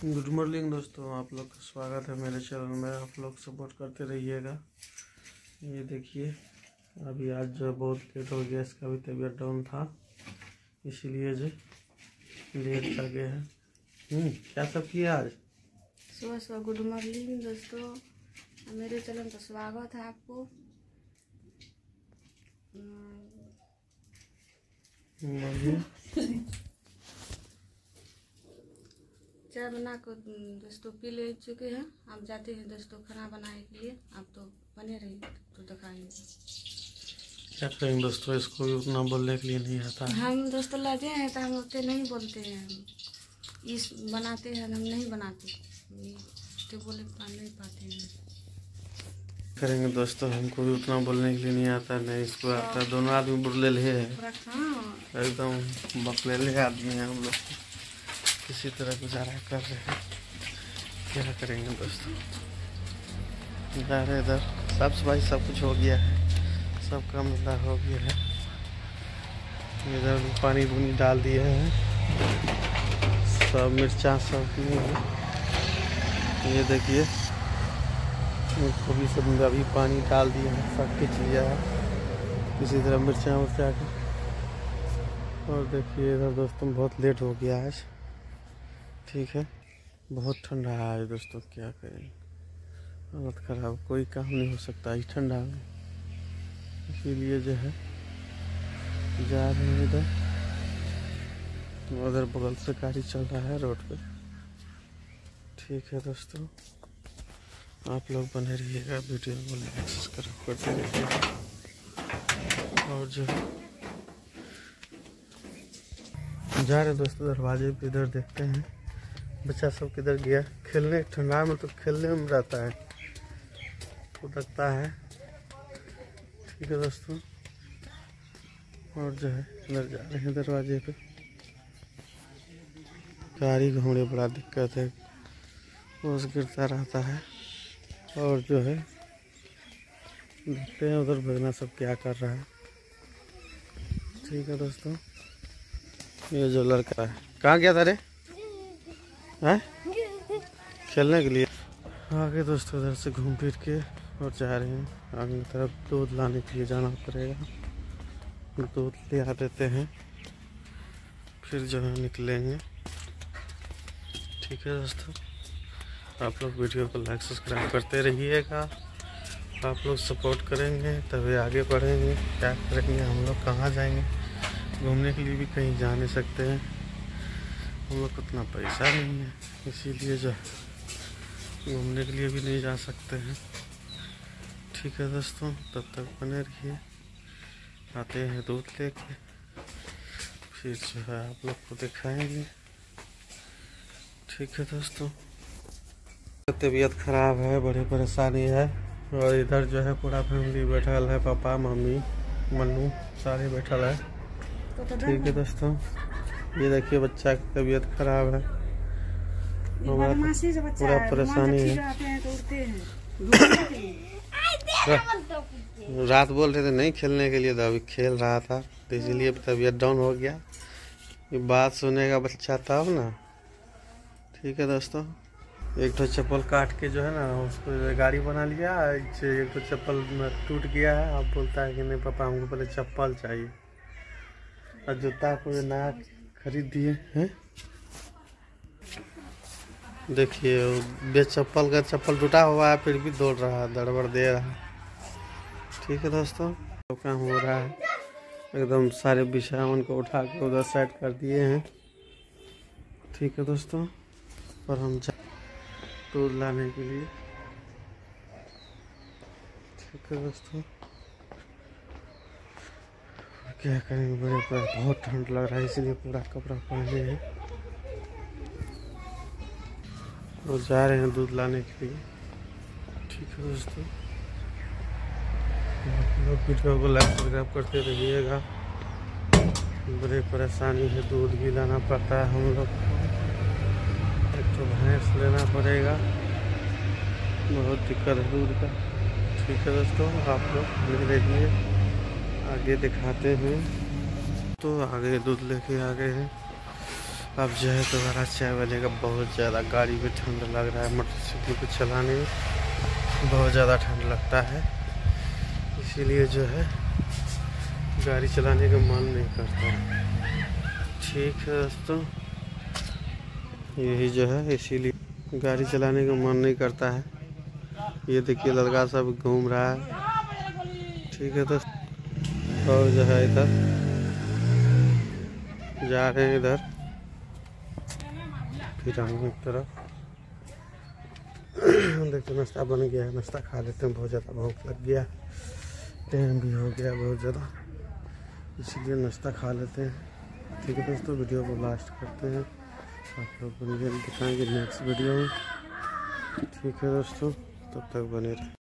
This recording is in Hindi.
गुड मॉर्निंग दोस्तों, आप लोग का स्वागत है मेरे चैनल में। आप लोग सपोर्ट करते रहिएगा। ये देखिए, अभी आज जो बहुत लेट हो गया, इसका भी तबीयत डाउन था, इसीलिए जो लेट जागे है। क्या सब किया आज? सुबह गुड मॉर्निंग दोस्तों, मेरे चैनल पर स्वागत है आपको। चाय बना कर दोस्तों पी ले चुके हैं। आप जाते हैं दोस्तों खाना बनाने के लिए। आप तो बने रहिए तो दिखाएंगे क्या करेंगे दोस्तों। इसको भी उतना बोलने के लिए नहीं आता है। हम दोस्तों लाते हैं तो हम उतने नहीं बोलते हैं। इस बनाते हैं, हम नहीं बनाते तो बोले नहीं पाते हैं। करेंगे दोस्तों, हमको भी उतना बोलने के लिए नहीं आता है, नहीं इसको आता है। दोनों आदमी बुरले है, एकदम बकलेले आदमी है हम लोग। किसी तरह गुजारा कर रहे हैं, क्या करेंगे दोस्तों। जा रहे इधर, साफ सफाई सब कुछ हो गया है, सब काम धंधा हो गया है। इधर पानी बुनी डाल दिए हैं, सब मिर्चा सब ये देखिए, गोभी सब अभी पानी डाल दिए हैं, सब खींच लिया है किसी तरह मिर्चा उर्चा के। और देखिए इधर दोस्तों बहुत लेट हो गया है, ठीक है। बहुत ठंडा है दोस्तों, क्या करें, हालत खराब, कोई काम नहीं हो सकता इस ठंडा में। इसीलिए जो है जा रहे हैं इधर, उधर बगल से गाड़ी चल रहा है रोड पे, ठीक है दोस्तों। आप लोग बने रहिएगा, वीडियो को लाइक सब्सक्राइब करते रहिएगा। और जो जा रहे दोस्तों दरवाजे पे, इधर देखते हैं बच्चा सब किधर गया खेलने। ठंडा में तो खेलने में रहता है, उतरता है, ठीक है दोस्तों। और जो है इधर जा रहे हैं दरवाजे पे, गाड़ी घोड़े बड़ा दिक्कत है, ओस गिरता रहता है। और जो है देखते हैं उधर भगना सब क्या कर रहा है, ठीक है दोस्तों। ये जो लड़का है, कहाँ गया था रे? है खेलने के लिए। आगे दोस्तों इधर से घूम फिर के और जा रहे हैं आगे की तरफ। दूध लाने के लिए जाना पड़ेगा, दूध ले आ देते हैं, फिर जो है निकलेंगे, ठीक है दोस्तों। आप लोग वीडियो को लाइक सब्सक्राइब करते रहिएगा। आप लोग सपोर्ट करेंगे तभी आगे बढ़ेंगे। क्या करेंगे हम लोग, कहाँ जाएंगे घूमने के लिए भी कहीं जा नहीं सकते हैं, हम लोग को उतना पैसा नहीं है, इसीलिए जो घूमने के लिए भी नहीं जा सकते हैं, ठीक है दोस्तों। तब तक बने रहिए, आते हैं दूध लेके, फिर जो है आप लोग को दिखाएंगे, ठीक है दोस्तों। तबीयत खराब है, बड़ी परेशानी है। और इधर जो है पूरा फैमिली बैठल है, पापा मम्मी मन्नू सारे बैठल है, ठीक है दोस्तों। ये देखिए बच्चा की तबीयत खराब है, पूरा परेशानी है। रात बोल रहे थे नहीं खेलने के लिए, तो अभी खेल रहा था, तो इसलिए तबीयत डाउन हो गया। ये बात सुनेगा बच्चा तब ना, ठीक है दोस्तों। एक तो चप्पल काट के जो है ना उसको गाड़ी बना लिया, एक तो चप्पल टूट गया है। अब बोलता है कि नहीं पापा हमको पहले चप्पल चाहिए, और जूता को नया खरीद दिए हैं। देखिए बेचप्पल का चप्पल टूटा हुआ है, फिर भी दौड़ रहा है, दड़बड़ दे रहा है, ठीक है दोस्तों। तो काम हो रहा है, एकदम सारे बिछावन को उठा के उधर साइड कर दिए हैं, ठीक है दोस्तों। और हम दूध लाने के लिए, ठीक है दोस्तों। क्या करेंगे, बड़े पर बहुत ठंड लग रहा है, इसलिए पूरा कपड़ा पहने हैं और जा रहे हैं दूध लाने के लिए, ठीक है दोस्तों। आप लोग वीडियो को लाइक सब्सक्राइब करते रहिएगा। बड़ी परेशानी है, दूध भी लाना पड़ता है हम लोग को, एक तो भैंस लेना पड़ेगा, बहुत दिक्कत है दूध का, ठीक है दोस्तों। आप लोग ले रहिए, आगे दिखाते हैं। तो आगे दूध लेके आ गए हैं, अब जो है दोबारा चाय बनेगा। बहुत ज़्यादा गाड़ी में ठंड लग रहा है, मोटरसाइकिल को चलाने में बहुत ज़्यादा ठंड लगता है, इसीलिए जो है गाड़ी चलाने का मन नहीं करता है। ठीक है दोस्तों, यही जो है इसीलिए गाड़ी चलाने का मन नहीं करता है। ये देखिए लड़का सब घूम रहा है। ठीक है दोस्तों, और जो है इधर जा रहे हैं, इधर फिर हम एक तरफ देखते नाश्ता बन गया है, नाश्ता खा लेते हैं। बहुत ज़्यादा भूख लग गया, टाइम भी हो गया बहुत ज़्यादा, इसलिए नाश्ता खा लेते हैं। ठीक है दोस्तों, वीडियो को लास्ट करते हैं, आप लोग को दिखाएंगे नेक्स्ट वीडियो में। ठीक है दोस्तों, तब तक बने रहे।